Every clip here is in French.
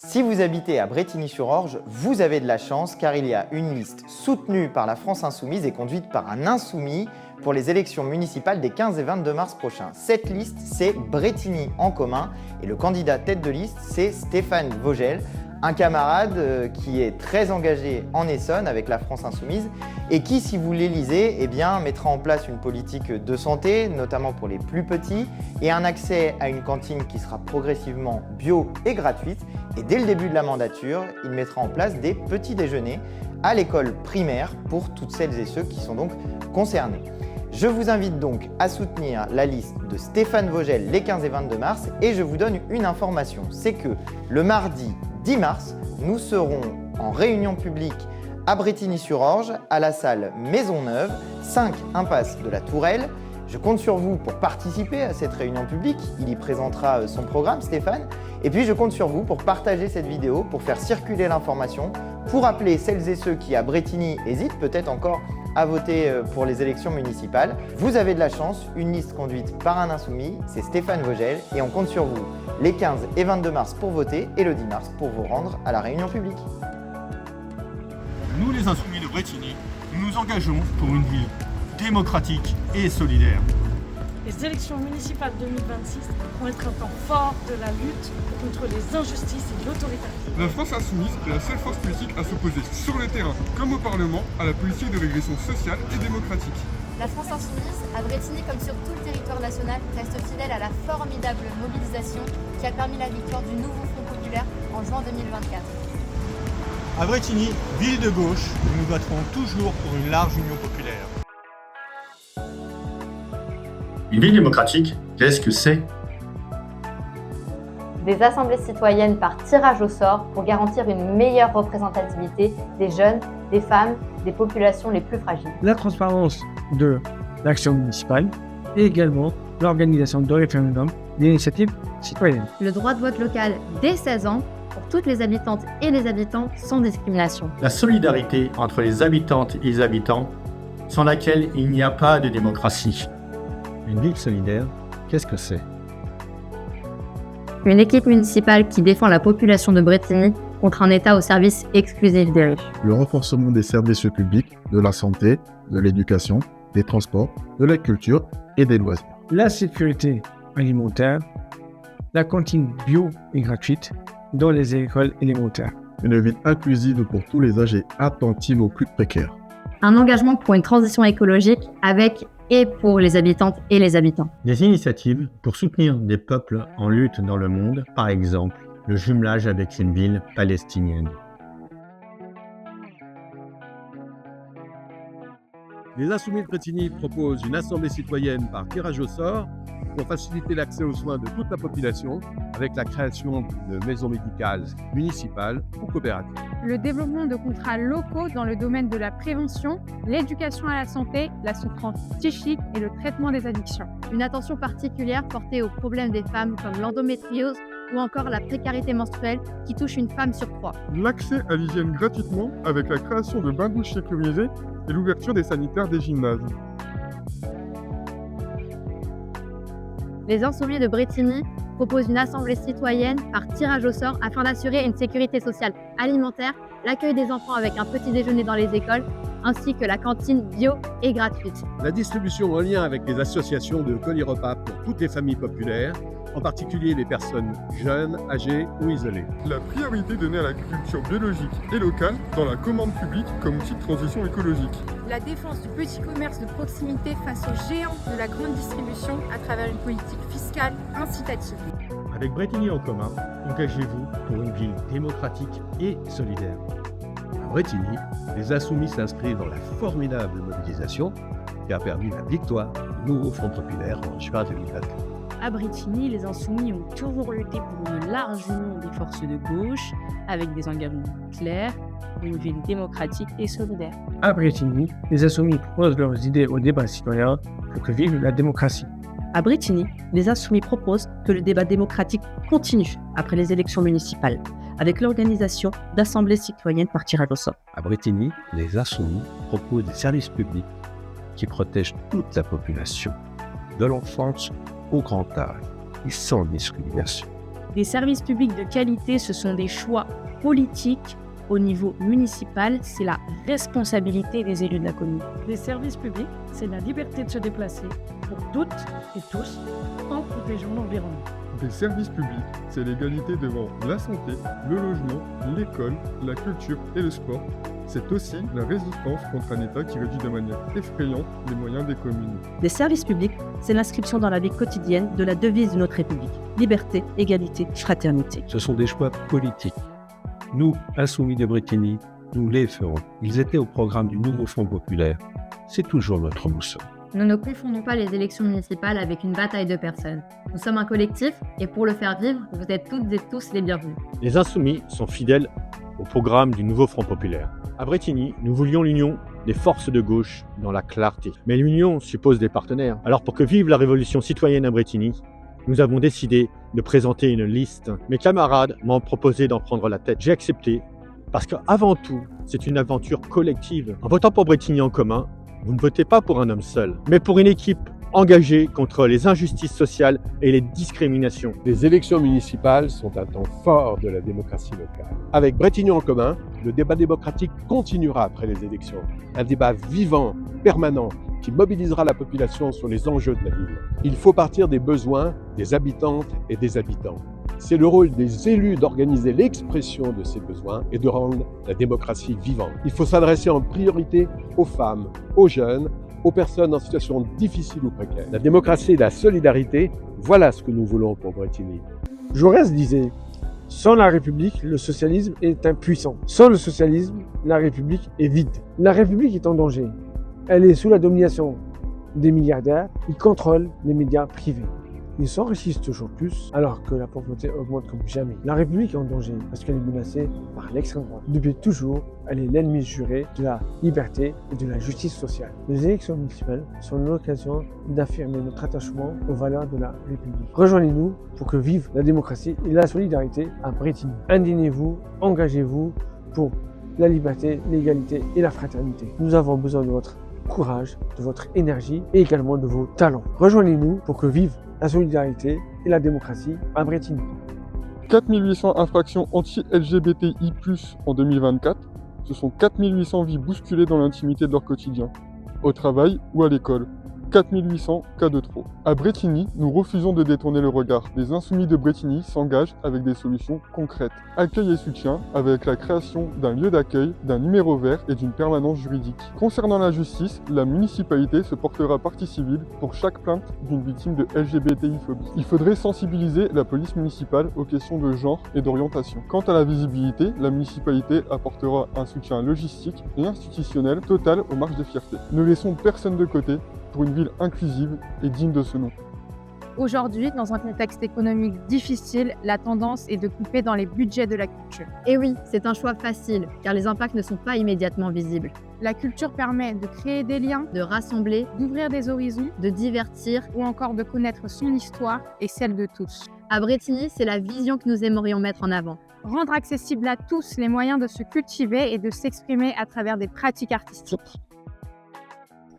Si vous habitez à Brétigny-sur-Orge, vous avez de la chance car il y a une liste soutenue par la France Insoumise et conduite par un insoumis pour les élections municipales des 15 et 22 mars prochains. Cette liste, c'est Brétigny en commun et le candidat tête de liste, c'est Stéphane Vogel, un camarade qui est très engagé en Essonne avec la France Insoumise et qui, si vous l'élisez, mettra en place une politique de santé, notamment pour les plus petits, et un accès à une cantine qui sera progressivement bio et gratuite. Et dès le début de la mandature, il mettra en place des petits déjeuners à l'école primaire pour toutes celles et ceux qui sont donc concernés. Je vous invite donc à soutenir la liste de Stéphane Vogel les 15 et 22 mars et je vous donne une information, c'est que le mardi 10 mars, nous serons en réunion publique à Brétigny-sur-Orge, à la salle Maisonneuve, 5 impasse de la Tourelle. Je compte sur vous pour participer à cette réunion publique. Il y présentera son programme, Stéphane. Et puis je compte sur vous pour partager cette vidéo, pour faire circuler l'information, pour appeler celles et ceux qui à Brétigny hésitent peut-être encore à voter pour les élections municipales. Vous avez de la chance, une liste conduite par un insoumis, c'est Stéphane Vogel, et on compte sur vous les 15 et 22 mars pour voter et le 10 mars pour vous rendre à la réunion publique. Nous, les Insoumis de Brétigny, nous nous engageons pour une ville démocratique et solidaire. Les élections municipales 2026 vont être un temps fort de la lutte contre les injustices et l'autoritarisme. La France Insoumise est la seule force politique à s'opposer sur le terrain, comme au Parlement, à la politique de régression sociale et démocratique. La France Insoumise, à Brétigny comme sur tout le territoire national, reste fidèle à la formidable mobilisation qui a permis la victoire du nouveau Front populaire en juin 2024. À Brétigny, ville de gauche, nous nous battrons toujours pour une large union populaire. Une ville démocratique, qu'est-ce que c'est ? Des assemblées citoyennes par tirage au sort pour garantir une meilleure représentativité des jeunes, des femmes, des populations les plus fragiles. La transparence de l'action municipale et également l'organisation de référendums d'initiatives citoyennes. Le droit de vote local dès 16 ans pour toutes les habitantes et les habitants sans discrimination. La solidarité entre les habitantes et les habitants, sans laquelle il n'y a pas de démocratie. Une ville solidaire, qu'est-ce que c'est ? Une équipe municipale qui défend la population de Brétigny contre un État au service exclusif des riches. Le renforcement des services publics, de la santé, de l'éducation, des transports, de la culture et des loisirs. La sécurité alimentaire, la cantine bio et gratuite dans les écoles élémentaires. Une ville inclusive pour tous les âges et attentive aux plus précaires. Un engagement pour une transition écologique avec et pour les habitantes et les habitants. Des initiatives pour soutenir des peuples en lutte dans le monde, par exemple le jumelage avec une ville palestinienne. Les Insoumis de Brétigny proposent une assemblée citoyenne par tirage au sort pour faciliter l'accès aux soins de toute la population avec la création de maisons médicales municipales ou coopératives. Le développement de contrats locaux dans le domaine de la prévention, l'éducation à la santé, la souffrance psychique et le traitement des addictions. Une attention particulière portée aux problèmes des femmes comme l'endométriose ou encore la précarité menstruelle qui touche une femme sur 3. L'accès à l'hygiène gratuitement avec la création de bains-douches sécurisés et l'ouverture des sanitaires des gymnases. Les Insoumis de Brétigny proposent une assemblée citoyenne par tirage au sort afin d'assurer une sécurité sociale alimentaire, l'accueil des enfants avec un petit déjeuner dans les écoles, ainsi que la cantine bio et gratuite. La distribution en lien avec les associations de colis repas pour toutes les familles populaires, en particulier les personnes jeunes, âgées ou isolées. La priorité donnée à l'agriculture biologique et locale dans la commande publique comme outil de transition écologique. La défense du petit commerce de proximité face aux géants de la grande distribution à travers une politique fiscale incitative. Avec Brétigny en commun, engagez-vous pour une ville démocratique et solidaire. À Brétigny, les Insoumis s'inscrivent dans la formidable mobilisation qui a permis la victoire du nouveau Front populaire en juin 2024. À Brétigny, les Insoumis ont toujours lutté pour une large union des forces de gauche, avec des engagements clairs, pour une ville démocratique et solidaire. À Brétigny, les insoumis proposent leurs idées au débat citoyen pour que vive la démocratie. À Brétigny, les Insoumis proposent que le débat démocratique continue après les élections municipales, avec l'organisation d'assemblées citoyennes par tirage au sort. À Brétigny, les Insoumis proposent des services publics qui protègent toute la population, de l'enfance au grand âge, et sans discrimination. Des services publics de qualité, ce sont des choix politiques. Au niveau municipal, c'est la responsabilité des élus de la commune. Les services publics, c'est la liberté de se déplacer pour toutes et tous en protégeant l'environnement. Les services publics, c'est l'égalité devant la santé, le logement, l'école, la culture et le sport. C'est aussi la résistance contre un État qui réduit de manière effrayante les moyens des communes. Les services publics, c'est l'inscription dans la vie quotidienne de la devise de notre République. Liberté, égalité, fraternité. Ce sont des choix politiques. Nous, Insoumis de Brétigny, nous les ferons. Ils étaient au programme du nouveau Front populaire. C'est toujours notre boussole. Nous ne confondons pas les élections municipales avec une bataille de personnes. Nous sommes un collectif et pour le faire vivre, vous êtes toutes et tous les bienvenus. Les Insoumis sont fidèles au programme du nouveau Front populaire. À Brétigny, nous voulions l'union des forces de gauche dans la clarté. Mais l'union suppose des partenaires. Alors pour que vive la révolution citoyenne à Brétigny, nous avons décidé de présenter une liste. Mes camarades m'ont proposé d'en prendre la tête. J'ai accepté parce qu'avant tout, c'est une aventure collective. En votant pour Brétigny en commun, vous ne votez pas pour un homme seul, mais pour une équipe engagée contre les injustices sociales et les discriminations. Les élections municipales sont un temps fort de la démocratie locale. Avec Brétigny en commun, le débat démocratique continuera après les élections. Un débat vivant, permanent, qui mobilisera la population sur les enjeux de la ville. Il faut partir des besoins des habitantes et des habitants. C'est le rôle des élus d'organiser l'expression de ces besoins et de rendre la démocratie vivante. Il faut s'adresser en priorité aux femmes, aux jeunes, aux personnes en situation difficile ou précaire. La démocratie et la solidarité, voilà ce que nous voulons pour Brétigny. Jaurès disait « Sans la République, le socialisme est impuissant. Sans le socialisme, la République est vide. La République est en danger. Elle est sous la domination des milliardaires. Ils contrôlent les médias privés. Ils s'enrichissent toujours plus alors que la pauvreté augmente comme jamais. La République est en danger parce qu'elle est menacée par l'extrême droite. Depuis toujours, elle est l'ennemi juré de la liberté et de la justice sociale. Les élections municipales sont l'occasion d'affirmer notre attachement aux valeurs de la République. Rejoignez-nous pour que vive la démocratie et la solidarité à Brétigny. Indignez-vous, engagez-vous pour la liberté, l'égalité et la fraternité. Nous avons besoin de votre courage, de votre énergie et également de vos talents. Rejoignez-nous pour que vive la solidarité et la démocratie à Brétigny. 4800 infractions anti-LGBTI+, en 2024, ce sont 4800 vies bousculées dans l'intimité de leur quotidien, au travail ou à l'école. 4800 cas de trop. À Brétigny, nous refusons de détourner le regard. Les Insoumis de Brétigny s'engagent avec des solutions concrètes. Accueil et soutien avec la création d'un lieu d'accueil, d'un numéro vert et d'une permanence juridique. Concernant la justice, la municipalité se portera partie civile pour chaque plainte d'une victime de LGBTI-phobie. Il faudrait sensibiliser la police municipale aux questions de genre et d'orientation. Quant à la visibilité, la municipalité apportera un soutien logistique et institutionnel total aux marches des fiertés. Ne laissons personne de côté pour une ville inclusive et digne de ce nom. Aujourd'hui, dans un contexte économique difficile, la tendance est de couper dans les budgets de la culture. Et oui, c'est un choix facile, car les impacts ne sont pas immédiatement visibles. La culture permet de créer des liens, de rassembler, d'ouvrir des horizons, de divertir, ou encore de connaître son histoire et celle de tous. À Brétigny, c'est la vision que nous aimerions mettre en avant. Rendre accessible à tous les moyens de se cultiver et de s'exprimer à travers des pratiques artistiques.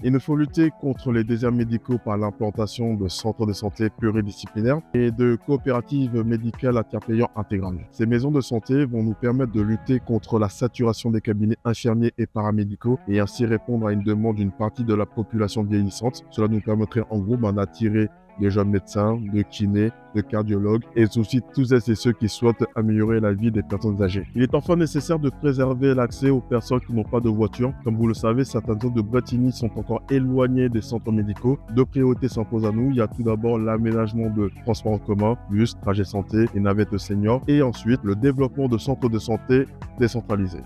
Il nous faut lutter contre les déserts médicaux par l'implantation de centres de santé pluridisciplinaires et de coopératives médicales à tiers payant intégrales. Ces maisons de santé vont nous permettre de lutter contre la saturation des cabinets infirmiers et paramédicaux et ainsi répondre à une demande d'une partie de la population vieillissante. Cela nous permettrait en gros d'attirer des jeunes médecins, de kinés, de cardiologues et aussi tous et ceux qui souhaitent améliorer la vie des personnes âgées. Il est enfin nécessaire de préserver l'accès aux personnes qui n'ont pas de voiture. Comme vous le savez, certaines zones de Brétigny sont encore éloignées des centres médicaux. Deux priorités s'imposent à nous. Il y a tout d'abord l'aménagement de transports en commun, bus, trajets santé et navettes seniors. Et ensuite, le développement de centres de santé décentralisés.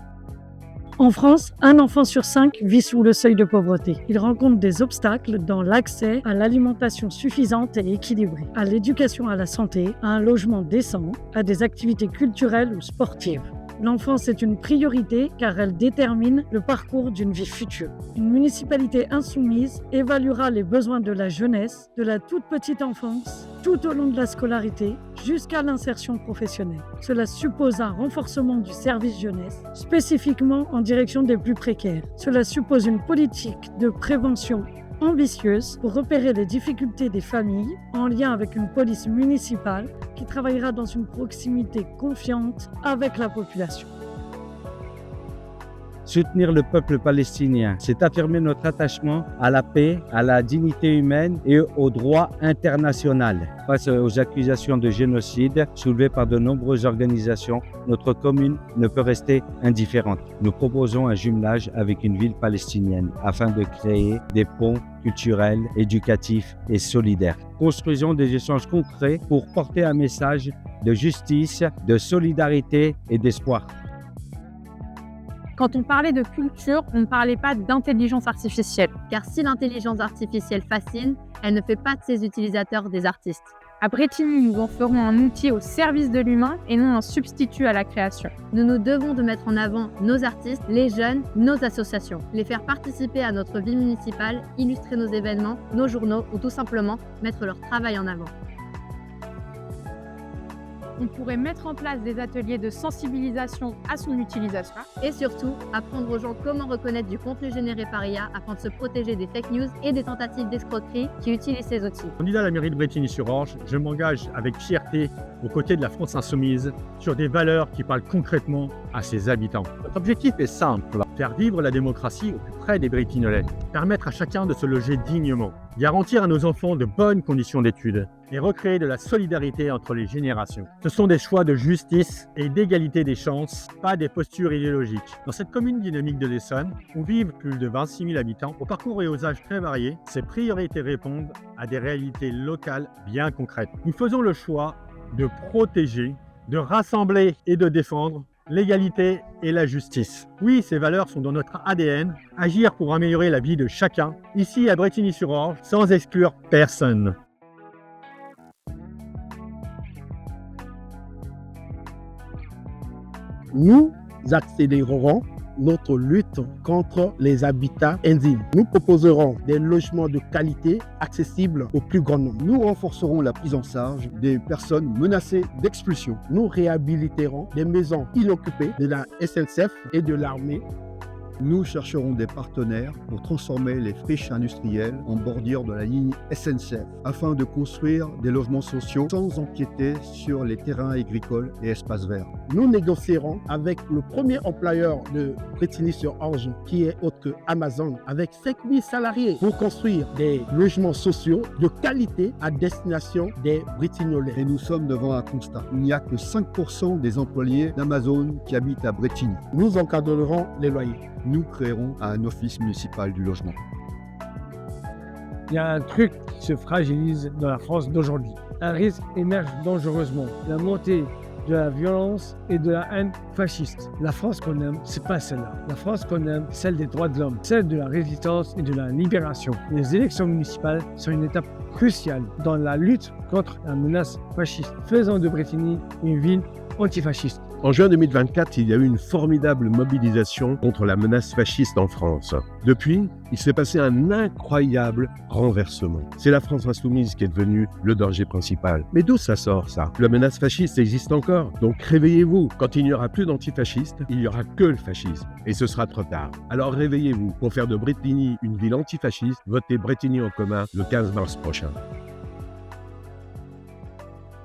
En France, 1 enfant sur 5 vit sous le seuil de pauvreté. Il rencontre des obstacles dans l'accès à l'alimentation suffisante et équilibrée, à l'éducation à la santé, à un logement décent, à des activités culturelles ou sportives. L'enfance est une priorité car elle détermine le parcours d'une vie future. Une municipalité insoumise évaluera les besoins de la jeunesse, de la toute petite enfance, tout au long de la scolarité, jusqu'à l'insertion professionnelle. Cela suppose un renforcement du service jeunesse, spécifiquement en direction des plus précaires. Cela suppose une politique de prévention ambitieuse pour repérer les difficultés des familles en lien avec une police municipale qui travaillera dans une proximité confiante avec la population. Soutenir le peuple palestinien, c'est affirmer notre attachement à la paix, à la dignité humaine et au droit international. Face aux accusations de génocide soulevées par de nombreuses organisations, notre commune ne peut rester indifférente. Nous proposons un jumelage avec une ville palestinienne afin de créer des ponts culturels, éducatifs et solidaires. Construisons des échanges concrets pour porter un message de justice, de solidarité et d'espoir. Quand on parlait de culture, on ne parlait pas d'intelligence artificielle. Car si l'intelligence artificielle fascine, elle ne fait pas de ses utilisateurs des artistes. À Bretigny, nous en ferons un outil au service de l'humain et non un substitut à la création. Nous nous devons de mettre en avant nos artistes, les jeunes, nos associations, les faire participer à notre vie municipale, illustrer nos événements, nos journaux ou tout simplement mettre leur travail en avant. On pourrait mettre en place des ateliers de sensibilisation à son utilisation. Et surtout, apprendre aux gens comment reconnaître du contenu généré par IA afin de se protéger des fake news et des tentatives d'escroquerie qui utilisent ces outils. Candidat à la mairie de Bretigny-sur-Orge, je m'engage avec fierté aux côtés de la France insoumise sur des valeurs qui parlent concrètement à ses habitants. Notre objectif est simple, faire vivre la démocratie au plus près des Bretignolais, permettre à chacun de se loger dignement, garantir à nos enfants de bonnes conditions d'études et recréer de la solidarité entre les générations. Ce sont des choix de justice et d'égalité des chances, pas des postures idéologiques. Dans cette commune dynamique de l'Essonne, où vivent plus de 26 000 habitants, au parcours et aux âges très variés, ces priorités répondent à des réalités locales bien concrètes. Nous faisons le choix de protéger, de rassembler et de défendre l'égalité et la justice. Oui, ces valeurs sont dans notre ADN, agir pour améliorer la vie de chacun, ici à Bretigny-sur-Orge, sans exclure personne. Nous accélérerons notre lutte contre les habitats indignes. Nous proposerons des logements de qualité accessibles au plus grand nombre. Nous renforcerons la prise en charge des personnes menacées d'expulsion. Nous réhabiliterons des maisons inoccupées de la SNCF et de l'armée. Nous chercherons des partenaires pour transformer les friches industrielles en bordure de la ligne SNCF afin de construire des logements sociaux sans empiéter sur les terrains agricoles et espaces verts. Nous négocierons avec le premier employeur de Bretigny-sur-Orge qui est autre que Amazon avec 5000 salariés pour construire des logements sociaux de qualité à destination des Bretignolais. Et nous sommes devant un constat. Il n'y a que 5% des employés d'Amazon qui habitent à Bretigny. Nous encadrerons les loyers. Nous créerons un office municipal du logement. Il y a un truc qui se fragilise dans la France d'aujourd'hui. Un risque émerge dangereusement. La montée de la violence et de la haine fasciste. La France qu'on aime, c'est pas celle-là. La France qu'on aime, celle des droits de l'homme, celle de la résistance et de la libération. Les élections municipales sont une étape cruciale dans la lutte contre la menace fasciste. Faisons de Bretigny une ville antifasciste. En juin 2024, il y a eu une formidable mobilisation contre la menace fasciste en France. Depuis, il s'est passé un incroyable renversement. C'est la France insoumise qui est devenue le danger principal. Mais d'où ça sort, ça? La menace fasciste existe encore. Donc réveillez-vous. Quand il n'y aura plus d'antifascistes, il n'y aura que le fascisme. Et ce sera trop tard. Alors réveillez-vous. Pour faire de Bretigny une ville antifasciste, votez Bretigny en commun le 15 mars prochain.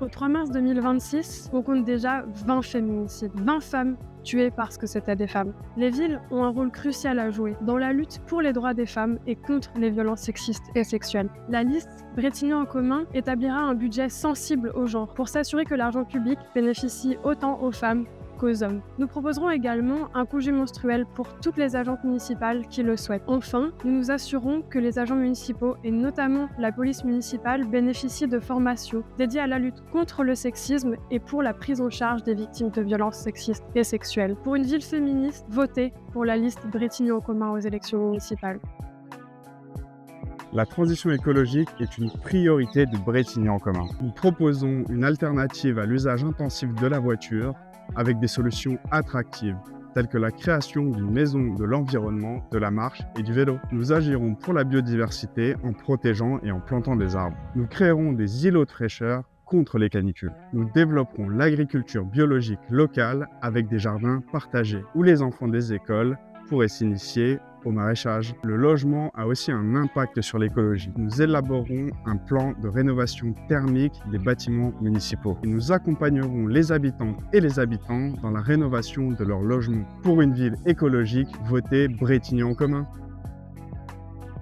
Au 3 mars 2026, on compte déjà 20 féminicides, 20 femmes tuées parce que c'était des femmes. Les villes ont un rôle crucial à jouer dans la lutte pour les droits des femmes et contre les violences sexistes et sexuelles. La liste Bretigny en commun établira un budget sensible au genre pour s'assurer que l'argent public bénéficie autant aux femmes qu'aux hommes. Nous proposerons également un congé menstruel pour toutes les agentes municipales qui le souhaitent. Enfin, nous nous assurons que les agents municipaux et notamment la police municipale bénéficient de formations dédiées à la lutte contre le sexisme et pour la prise en charge des victimes de violences sexistes et sexuelles. Pour une ville féministe, votez pour la liste Bretigny en commun aux élections municipales. La transition écologique est une priorité de Bretigny en commun. Nous proposons une alternative à l'usage intensif de la voiture avec des solutions attractives, telles que la création d'une maison de l'environnement, de la marche et du vélo. Nous agirons pour la biodiversité en protégeant et en plantant des arbres. Nous créerons des îlots de fraîcheur contre les canicules. Nous développerons l'agriculture biologique locale avec des jardins partagés, où les enfants des écoles pourraient s'initier au maraîchage. Le logement a aussi un impact sur l'écologie. Nous élaborerons un plan de rénovation thermique des bâtiments municipaux. Et nous accompagnerons les habitantes et les habitants dans la rénovation de leur logement. Pour une ville écologique, votez Bretigny en commun.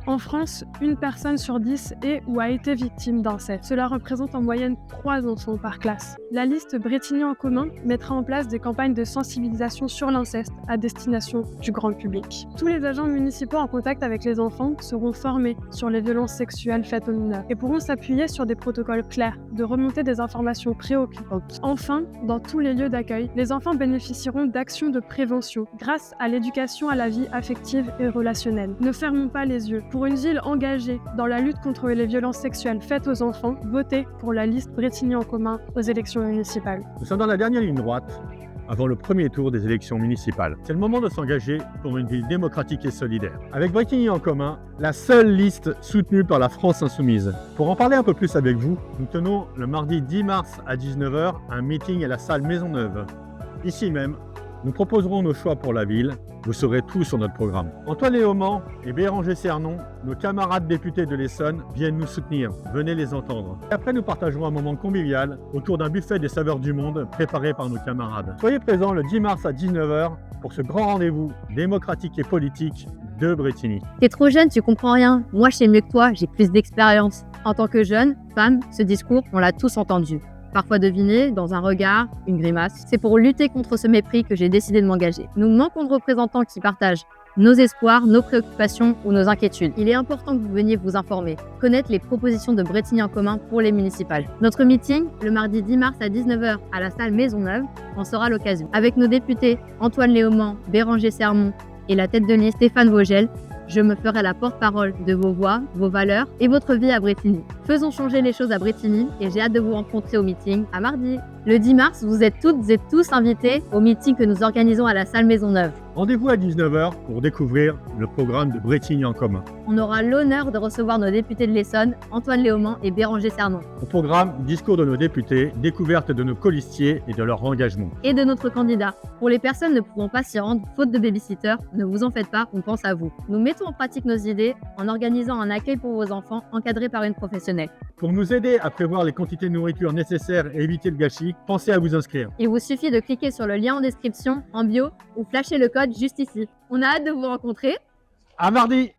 En France, une personne sur 10 est ou a été victime d'inceste. Cela représente en moyenne 3 enfants par classe. La liste Bretigny en commun mettra en place des campagnes de sensibilisation sur l'inceste à destination du grand public. Tous les agents municipaux en contact avec les enfants seront formés sur les violences sexuelles faites aux mineurs et pourront s'appuyer sur des protocoles clairs de remonter des informations préoccupantes. Enfin, dans tous les lieux d'accueil, les enfants bénéficieront d'actions de prévention grâce à l'éducation à la vie affective et relationnelle. Ne fermons pas les yeux. Pour une ville engagée dans la lutte contre les violences sexuelles faites aux enfants, votez pour la liste Bretigny en commun aux élections municipales. Nous sommes dans la dernière ligne droite, avant le premier tour des élections municipales. C'est le moment de s'engager pour une ville démocratique et solidaire. Avec Bretigny en commun, la seule liste soutenue par la France insoumise. Pour en parler un peu plus avec vous, nous tenons le mardi 10 mars à 19h un meeting à la salle Maisonneuve. Ici même, nous proposerons nos choix pour la ville. Vous saurez tout sur notre programme. Antoine Léaumont et Béranger Cernon, nos camarades députés de l'Essonne, viennent nous soutenir. Venez les entendre. Et après, nous partagerons un moment convivial autour d'un buffet des saveurs du monde préparé par nos camarades. Soyez présents le 10 mars à 19h pour ce grand rendez-vous démocratique et politique de Bretigny. T'es trop jeune, tu comprends rien. Moi, je sais mieux que toi, j'ai plus d'expérience. En tant que jeune, femme, ce discours, on l'a tous entendu. Parfois deviné dans un regard, une grimace. C'est pour lutter contre ce mépris que j'ai décidé de m'engager. Nous manquons de représentants qui partagent nos espoirs, nos préoccupations ou nos inquiétudes. Il est important que vous veniez vous informer, connaître les propositions de Bretigny en commun pour les municipales. Notre meeting, le mardi 10 mars à 19h à la salle Maisonneuve, en sera l'occasion. Avec nos députés Antoine Léaumont, Béranger Cernon et la tête de liste Stéphane Vogel, je me ferai la porte-parole de vos voix, vos valeurs et votre vie à Bretigny. Faisons changer les choses à Bretigny et j'ai hâte de vous rencontrer au meeting à mardi. Le 10 mars, vous êtes toutes et tous invités au meeting que nous organisons à la salle Maisonneuve. Rendez-vous à 19h pour découvrir le programme de Bretigny en commun. On aura l'honneur de recevoir nos députés de l'Essonne, Antoine Léaumont et Béranger Cernon. Au programme, discours de nos députés, découverte de nos colistiers et de leur engagement. Et de notre candidat. Pour les personnes ne pouvant pas s'y rendre, faute de babysitter, ne vous en faites pas, on pense à vous. Nous mettons en pratique nos idées en organisant un accueil pour vos enfants encadré par une professionnelle. Pour nous aider à prévoir les quantités de nourriture nécessaires et éviter le gâchis, pensez à vous inscrire. Il vous suffit de cliquer sur le lien en description, en bio, ou flasher le code juste ici. On a hâte de vous rencontrer. À mardi!